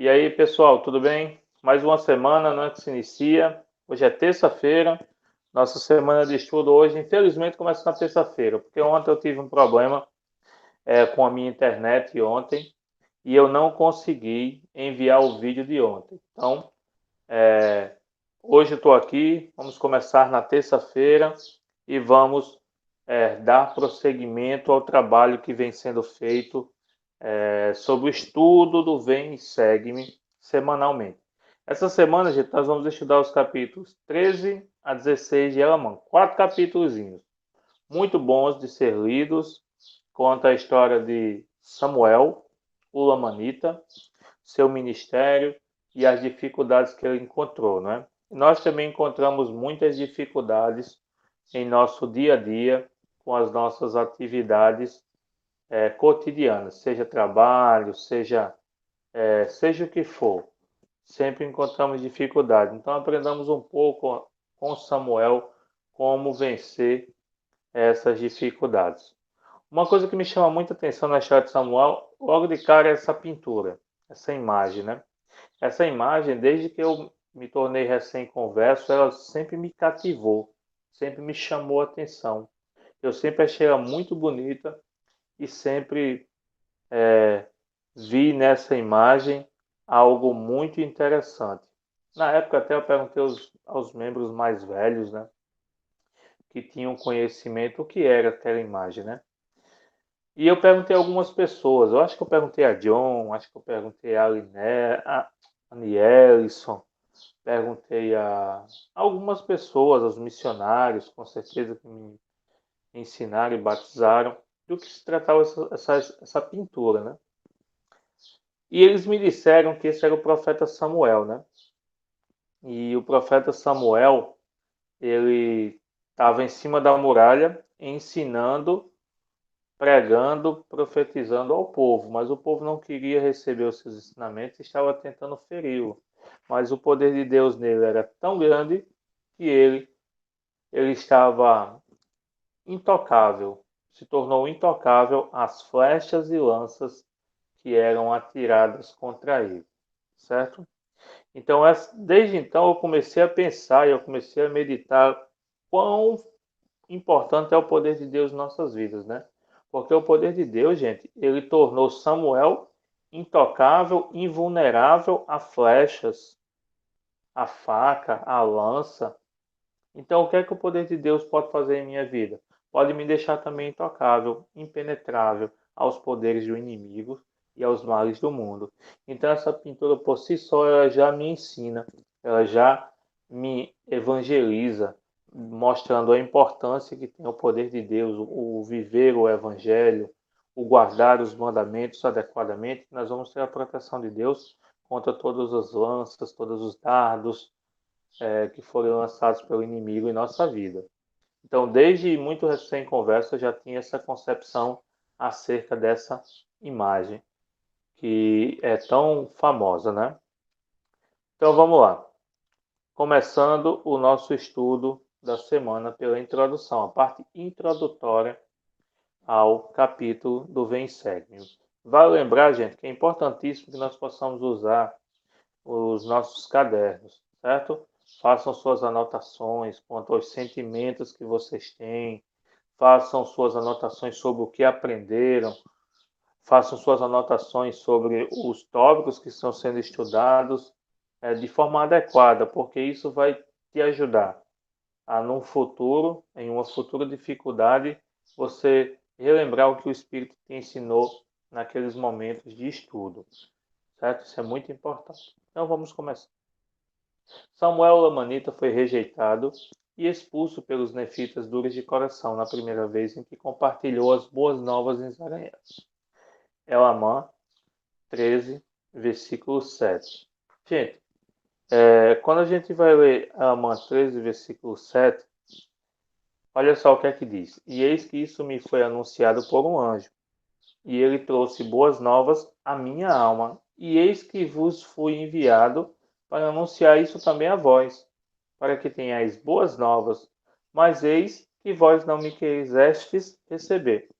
E aí, pessoal, tudo bem? Mais uma semana, né, que se inicia. Hoje é terça-feira. Nossa semana de estudo hoje, infelizmente, começa na terça-feira, porque ontem eu tive um problema com a minha internet ontem e eu não consegui enviar o vídeo de ontem. Então, hoje eu estou aqui, vamos começar na terça-feira e vamos dar prosseguimento ao trabalho que vem sendo feito sobre o estudo do Vem e Segue-me semanalmente. Essa semana, gente, nós vamos estudar os capítulos 13 a 16 de Elamã. 4 capítulos muito bons de ser lidos. Conta a história de Samuel, o Lamanita, seu ministério e as dificuldades que ele encontrou, né? Nós também encontramos muitas dificuldades em nosso dia a dia com as nossas atividades cotidianas, seja trabalho, seja o que for, sempre encontramos dificuldade. Então aprendamos um pouco com Samuel como vencer essas dificuldades. Uma coisa que me chama muita atenção na história de Samuel, logo de cara, é essa pintura, essa imagem, né? Essa imagem, desde que eu me tornei recém-converso, ela sempre me cativou, sempre me chamou a atenção. Eu sempre achei ela muito bonita e sempre vi nessa imagem algo muito interessante. Na época até eu perguntei aos membros mais velhos, né, que tinham conhecimento o que era aquela imagem, né? E eu perguntei a algumas pessoas, eu acho que eu perguntei a John, acho que eu perguntei a Liné, a Nielson, perguntei a algumas pessoas, aos missionários, com certeza que me ensinaram e batizaram, do que se tratava essa pintura, né? E eles me disseram que esse era o profeta Samuel, né? E o profeta Samuel, ele estava em cima da muralha ensinando, pregando, profetizando ao povo, mas o povo não queria receber os seus ensinamentos e estava tentando feri-lo. Mas o poder de Deus nele era tão grande que ele estava intocável, se tornou intocável às flechas e lanças que eram atiradas contra ele, certo? Então, desde então, eu comecei a pensar e eu comecei a meditar quão importante é o poder de Deus em nossas vidas, né? Porque o poder de Deus, gente, ele tornou Samuel intocável, invulnerável a flechas, a faca, a lança. Então, o que é que o poder de Deus pode fazer em minha vida? Pode me deixar também intocável, impenetrável aos poderes do inimigo e aos males do mundo. Então, essa pintura por si só, ela já me ensina, ela já me evangeliza, mostrando a importância que tem o poder de Deus, o viver o evangelho, o guardar os mandamentos adequadamente. Nós vamos ter a proteção de Deus contra todas as lanças, todos os dardos, que foram lançados pelo inimigo em nossa vida. Então, desde muito recém-conversa, eu já tinha essa concepção acerca dessa imagem, que é tão famosa, né? Então, vamos lá. Começando o nosso estudo da semana pela introdução, a parte introdutória ao capítulo do Vem e Segue. Vale lembrar, gente, que é importantíssimo que nós possamos usar os nossos cadernos, certo? Façam suas anotações quanto aos sentimentos que vocês têm, façam suas anotações sobre o que aprenderam, façam suas anotações sobre os tópicos que estão sendo estudados de forma adequada, porque isso vai te ajudar a, num futuro, em uma futura dificuldade, você relembrar o que o Espírito te ensinou naqueles momentos de estudo, certo? Isso é muito importante. Então vamos começar. Samuel Lamanita foi rejeitado e expulso pelos nefitas duros de coração na primeira vez em que compartilhou as boas novas em Israel. Elamã 13, versículo 7. Gente, quando a gente vai ler Elamã 13, versículo 7, olha só o que é que diz. E eis que isso me foi anunciado por um anjo, e ele trouxe boas novas à minha alma. E eis que vos fui enviado para anunciar isso também a vós, para que tenhais boas novas. Mas eis que vós não me quisestes receber.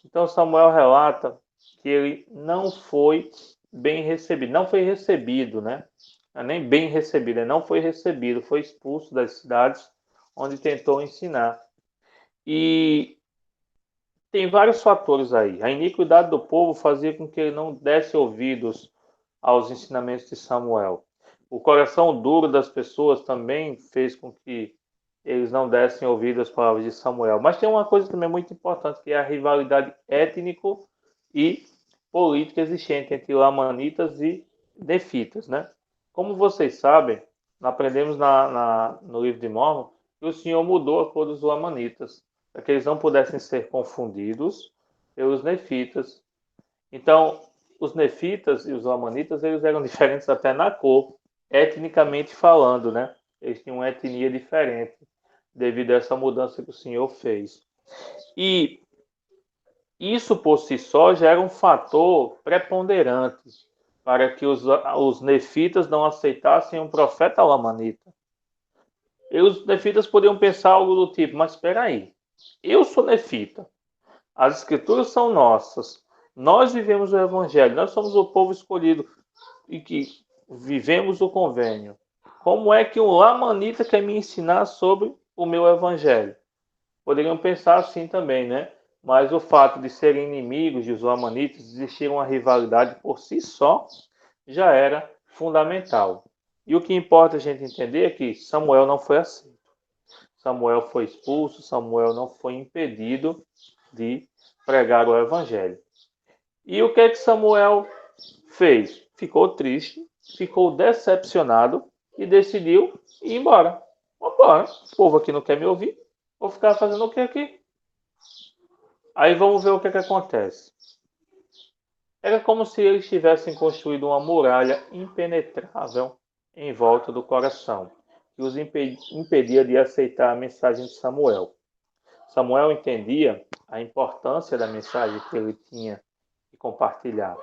Então Samuel relata que ele não foi bem recebido. Não foi recebido, né? Nem bem recebido, não foi recebido, foi expulso das cidades onde tentou ensinar. E tem vários fatores aí. A iniquidade do povo fazia com que ele não desse ouvidos aos ensinamentos de Samuel. O coração duro das pessoas também fez com que eles não dessem ouvido às palavras de Samuel. Mas tem uma coisa também muito importante, que é a rivalidade étnico e política existente entre lamanitas e nefitas, né? Como vocês sabem, aprendemos no livro de Mórmon que o Senhor mudou a cor dos lamanitas, para que eles não pudessem ser confundidos pelos nefitas. Então, os nefitas e os lamanitas, eles eram diferentes até na cor, etnicamente falando, né? Eles tinham uma etnia diferente devido a essa mudança que o Senhor fez. E isso por si só já era um fator preponderante para que os nefitas não aceitassem um profeta lamanita. E os nefitas podiam pensar algo do tipo, mas espera aí, eu sou nefita, as escrituras são nossas, nós vivemos o evangelho, nós somos o povo escolhido e que vivemos o convênio. Como é que um lamanita quer me ensinar sobre o meu evangelho? Poderiam pensar assim também, né? Mas o fato de serem inimigos dos lamanitas, existir uma rivalidade por si só, já era fundamental. E o que importa a gente entender é que Samuel não foi aceito. Samuel foi expulso, Samuel não foi impedido de pregar o evangelho. E o que é que Samuel fez? Ficou triste, ficou decepcionado e decidiu ir embora. Vamos embora. O povo aqui não quer me ouvir. Vou ficar fazendo o que aqui? Aí vamos ver o que é que acontece. Era como se eles tivessem construído uma muralha impenetrável em volta do coração, que os impedia de aceitar a mensagem de Samuel. Samuel entendia a importância da mensagem que ele tinha de compartilhar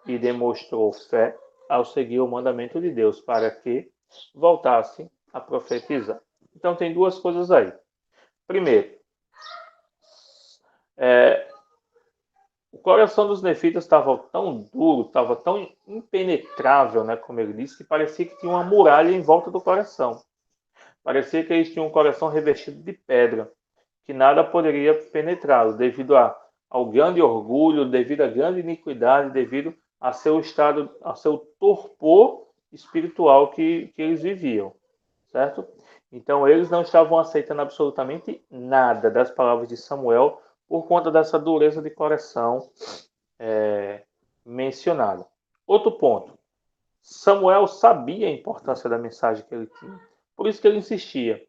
e demonstrou fé ao seguir o mandamento de Deus para que voltasse a profetizar. Então tem duas coisas aí. Primeiro, o coração dos nefitas estava tão duro, estava tão impenetrável, né, como ele disse, que parecia que tinha uma muralha em volta do coração. Parecia que eles tinham um coração revestido de pedra, que nada poderia penetrá-lo, devido ao grande orgulho, devido à grande iniquidade, devido a seu estado, a seu torpor espiritual que eles viviam, certo? Então eles não estavam aceitando absolutamente nada das palavras de Samuel por conta dessa dureza de coração mencionada. Outro ponto, Samuel sabia a importância da mensagem que ele tinha, por isso que ele insistia.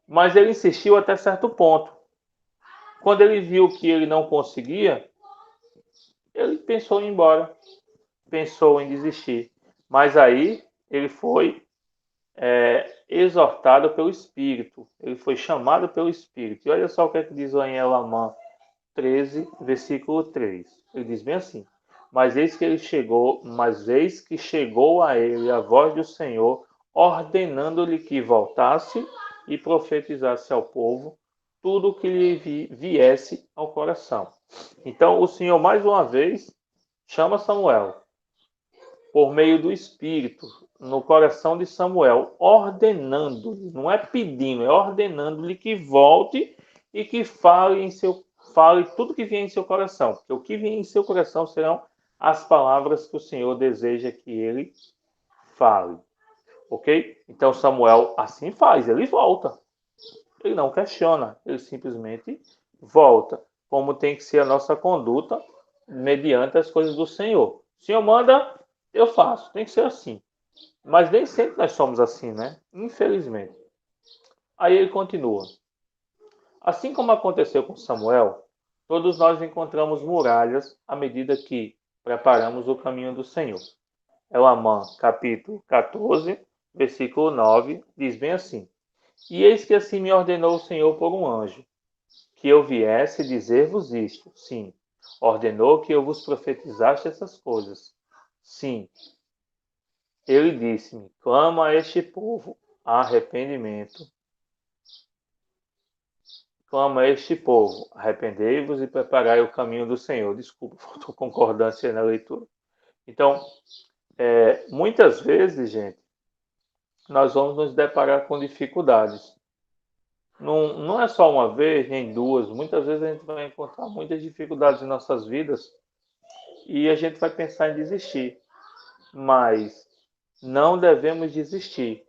Mas ele insistiu até certo ponto. Quando ele viu que ele não conseguia, ele pensou em ir embora, pensou em desistir. Mas aí ele foi exortado pelo Espírito, ele foi chamado pelo Espírito. E olha só o que é que diz lá em Elamã 13, versículo 3. Ele diz bem assim: mas eis que chegou a ele a voz do Senhor, ordenando-lhe que voltasse e profetizasse ao povo tudo o que lhe viesse ao coração. Então o Senhor mais uma vez chama Samuel por meio do Espírito no coração de Samuel, ordenando-lhe, não é pedindo, é ordenando-lhe que volte e que fale tudo que vier em seu coração, porque o que vier em seu coração serão as palavras que o Senhor deseja que ele fale. Ok? Então Samuel assim faz, ele volta. Ele não questiona, ele simplesmente volta. Como tem que ser a nossa conduta mediante as coisas do Senhor. O Senhor manda, eu faço. Tem que ser assim. Mas nem sempre nós somos assim, né? Infelizmente. Aí ele continua. Assim como aconteceu com Samuel, todos nós encontramos muralhas à medida que preparamos o caminho do Senhor. Elamã, capítulo 14, versículo 9, diz bem assim: E eis que assim me ordenou o Senhor por um anjo, que eu viesse dizer-vos isto. Sim, ordenou que eu vos profetizasse essas coisas. Sim, ele disse-me: clama a este povo arrependimento. Clama a este povo, arrependei-vos e preparai o caminho do Senhor. Desculpa, faltou concordância na leitura. Então, muitas vezes, gente, nós vamos nos deparar com dificuldades. Não é só uma vez, nem duas. Muitas vezes a gente vai encontrar muitas dificuldades em nossas vidas e a gente vai pensar em desistir. Mas não devemos desistir,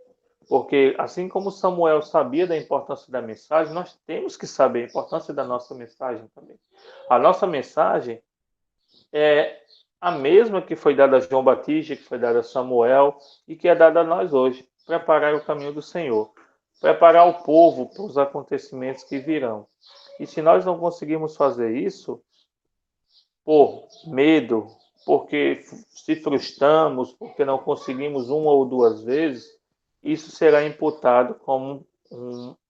porque assim como Samuel sabia da importância da mensagem, nós temos que saber a importância da nossa mensagem também. A nossa mensagem é a mesma que foi dada a João Batista, que foi dada a Samuel e que é dada a nós hoje: preparar o caminho do Senhor, preparar o povo para os acontecimentos que virão. E se nós não conseguirmos fazer isso, por medo, porque se frustramos, porque não conseguimos uma ou duas vezes, isso será imputado como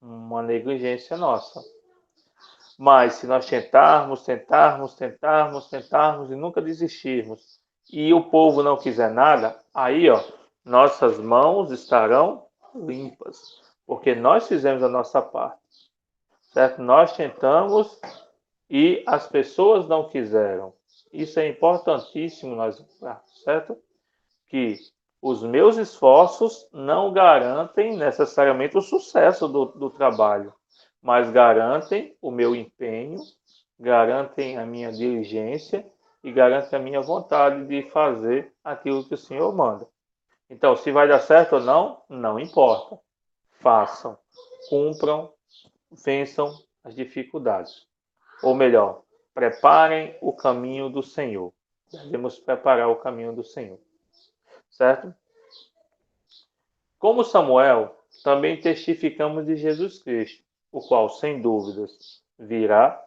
uma negligência nossa. Mas se nós tentarmos e nunca desistirmos, e o povo não quiser nada, aí, ó, nossas mãos estarão limpas, porque nós fizemos a nossa parte, certo? Nós tentamos e as pessoas não quiseram. Isso é importantíssimo nós lembrarmos, certo? Que os meus esforços não garantem necessariamente o sucesso do trabalho, mas garantem o meu empenho, garantem a minha diligência e garantem a minha vontade de fazer aquilo que o Senhor manda. Então, se vai dar certo ou não, não importa. Façam, cumpram, vençam as dificuldades. Ou melhor, preparem o caminho do Senhor. Devemos preparar o caminho do Senhor, certo? Como Samuel, também testificamos de Jesus Cristo, o qual, sem dúvidas, virá,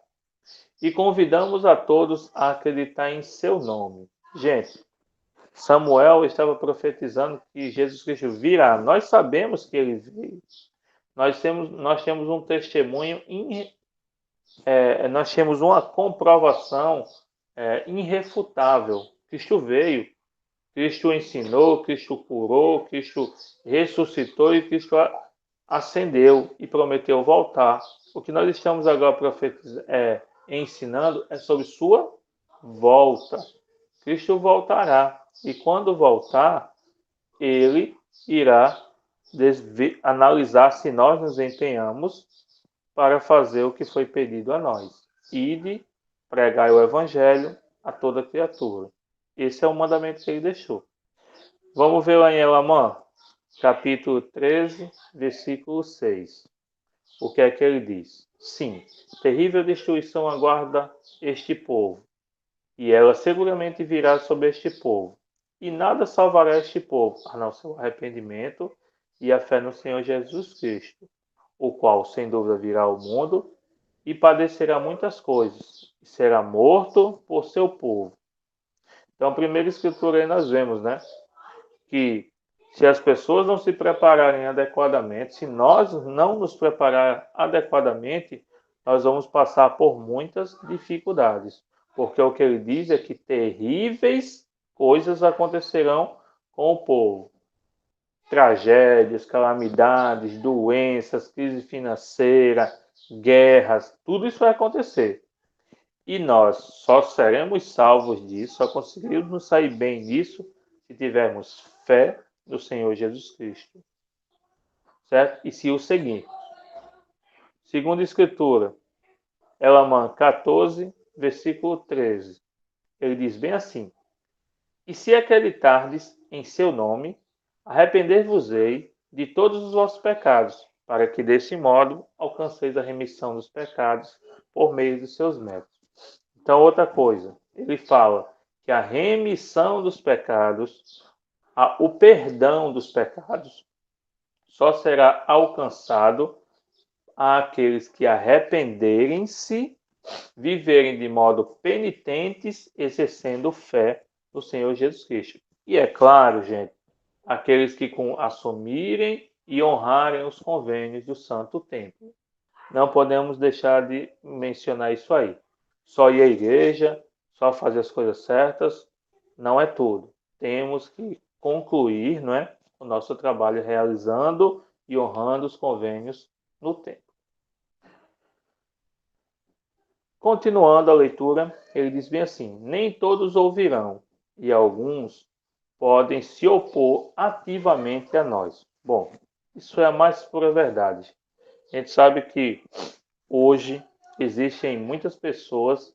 e convidamos a todos a acreditar em seu nome. Gente, Samuel estava profetizando que Jesus Cristo virá. Nós sabemos que ele veio. Nós temos um testemunho, nós temos uma comprovação irrefutável. Cristo veio, Cristo ensinou, Cristo curou, Cristo ressuscitou e Cristo ascendeu e prometeu voltar. O que nós estamos agora ensinando é sobre sua volta. Cristo voltará e quando voltar, ele irá analisar se nós nos empenhamos para fazer o que foi pedido a nós. Ide, pregai o evangelho a toda criatura. Esse é o mandamento que ele deixou. Vamos ver lá em Elamã, capítulo 13, versículo 6. O que é que ele diz? Sim, terrível destruição aguarda este povo, e ela seguramente virá sobre este povo. E nada salvará este povo, a não ser o arrependimento e a fé no Senhor Jesus Cristo, o qual, sem dúvida, virá ao mundo e padecerá muitas coisas, e será morto por seu povo. Então, a primeira escritura aí nós vemos, né? Que se as pessoas não se prepararem adequadamente, se nós não nos preparar adequadamente, nós vamos passar por muitas dificuldades. Porque o que ele diz é que terríveis coisas acontecerão com o povo. Tragédias, calamidades, doenças, crise financeira, guerras, tudo isso vai acontecer. E nós só seremos salvos disso, só conseguiremos sair bem disso se tivermos fé no Senhor Jesus Cristo. Certo? E se o seguir. Segundo a Escritura, Elamã 14, versículo 13. Ele diz bem assim: E se acreditardes em seu nome, arrepender-vos-ei de todos os vossos pecados, para que desse modo alcanceis a remissão dos pecados por meio dos seus métodos. Então, outra coisa, ele fala que a remissão dos pecados, o perdão dos pecados, só será alcançado àqueles que arrependerem-se, viverem de modo penitentes, exercendo fé no Senhor Jesus Cristo. E é claro, gente, aqueles que assumirem e honrarem os convênios do Santo Templo. Não podemos deixar de mencionar isso aí. Só ir à igreja, só fazer as coisas certas, não é tudo. Temos que concluir, não é, o nosso trabalho realizando e honrando os convênios no templo. Continuando a leitura, ele diz bem assim: nem todos ouvirão, e alguns podem se opor ativamente a nós. Bom, isso é a mais pura verdade. A gente sabe que hoje existem muitas pessoas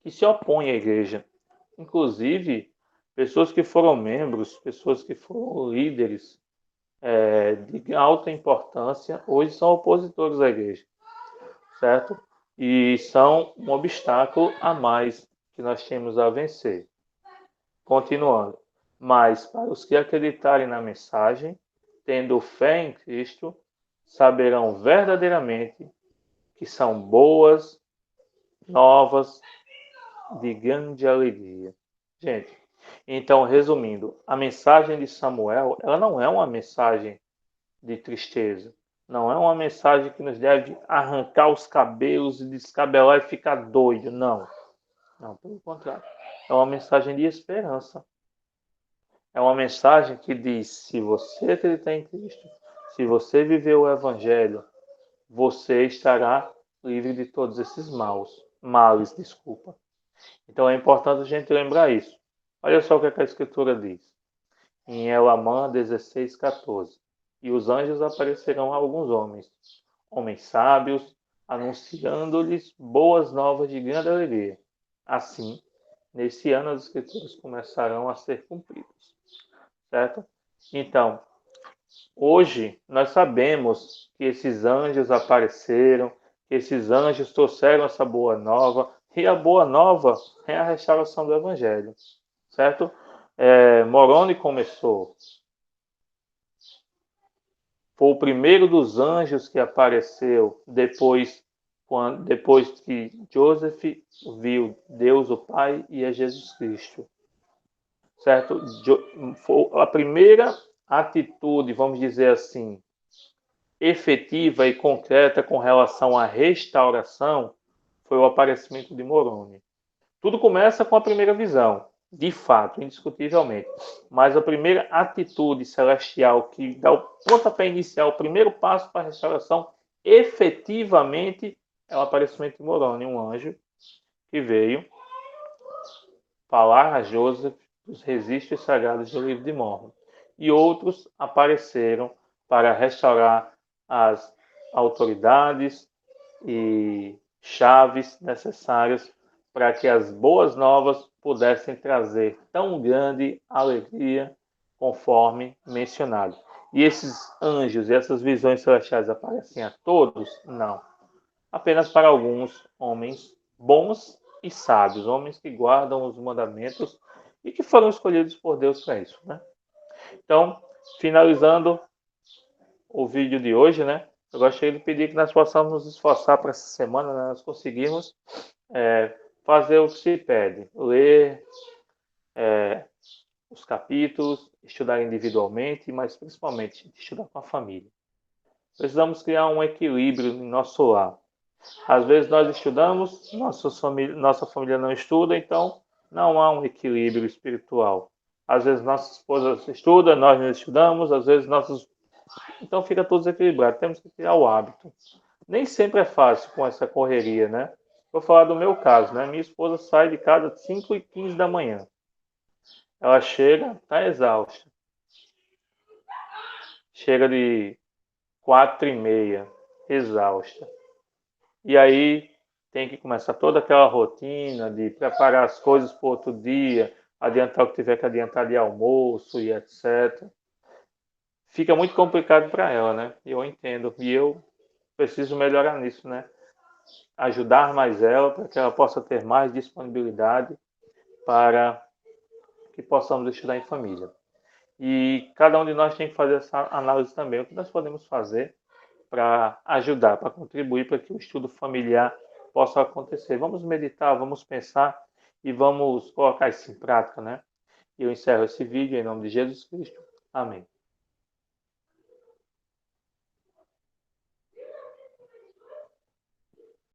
que se opõem à igreja, inclusive pessoas que foram membros, pessoas que foram líderes de alta importância, hoje são opositores à igreja, certo? E são um obstáculo a mais que nós temos a vencer. Continuando. Mas para os que acreditarem na mensagem, tendo fé em Cristo, saberão verdadeiramente que são boas, novas, de grande alegria. Gente, então, resumindo, a mensagem de Samuel, ela não é uma mensagem de tristeza. Não é uma mensagem que nos deve arrancar os cabelos e descabelar e ficar doido. Não. Não, pelo contrário. É uma mensagem de esperança. É uma mensagem que diz: se você acreditar em Cristo, se você viver o Evangelho, você estará livre de todos esses males, desculpa. Então é importante a gente lembrar isso. Olha só o que a Escritura diz. Em Elamã 16:14. E os anjos aparecerão a alguns homens sábios, anunciando-lhes boas novas de grande alegria. Assim, nesse ano as Escrituras começarão a ser cumpridas. Certo? Então, hoje nós sabemos que esses anjos apareceram, que esses anjos trouxeram essa boa nova, e a boa nova é a restauração do Evangelho, certo? Moroni começou, foi o primeiro dos anjos que apareceu depois que Joseph viu Deus o Pai e a Jesus Cristo, certo? A primeira atitude, vamos dizer assim, efetiva e concreta com relação à restauração foi o aparecimento de Moroni. Tudo começa com a primeira visão, de fato, indiscutivelmente. Mas a primeira atitude celestial que dá o pontapé inicial, o primeiro passo para a restauração, efetivamente, é o aparecimento de Moroni, um anjo que veio falar a Joseph dos registros sagrados do livro de Mórmon. E outros apareceram para restaurar as autoridades e chaves necessárias para que as boas novas pudessem trazer tão grande alegria conforme mencionado. E esses anjos e essas visões celestiais aparecem a todos? Não. Apenas para alguns homens bons e sábios, homens que guardam os mandamentos e que foram escolhidos por Deus para isso, né? Então, finalizando o vídeo de hoje, né? Eu gostaria de pedir que nós possamos nos esforçar para essa semana, né, nós conseguirmos fazer o que se pede, ler os capítulos, estudar individualmente, mas principalmente estudar com a família. Precisamos criar um equilíbrio em nosso lar. Às vezes nós estudamos, nossa família não estuda, então não há um equilíbrio espiritual. Às vezes nossa esposa estuda, nós não estudamos, às vezes nossos... Então fica tudo desequilibrado, temos que criar o hábito. Nem sempre é fácil com essa correria, né? Vou falar do meu caso, né? Minha esposa sai de casa às 5h15 da manhã. Ela chega, está exausta. Chega de 4h30, exausta. E aí tem que começar toda aquela rotina de preparar as coisas para outro dia, adiantar o que tiver que adiantar de almoço e etc. Fica muito complicado para ela, né? Eu entendo. E eu preciso melhorar nisso, né? Ajudar mais ela para que ela possa ter mais disponibilidade para que possamos estudar em família. E cada um de nós tem que fazer essa análise também. O que nós podemos fazer para ajudar, para contribuir para que o estudo familiar possa acontecer. Vamos meditar, vamos pensar e vamos colocar isso em prática, né? E eu encerro esse vídeo em nome de Jesus Cristo. Amém.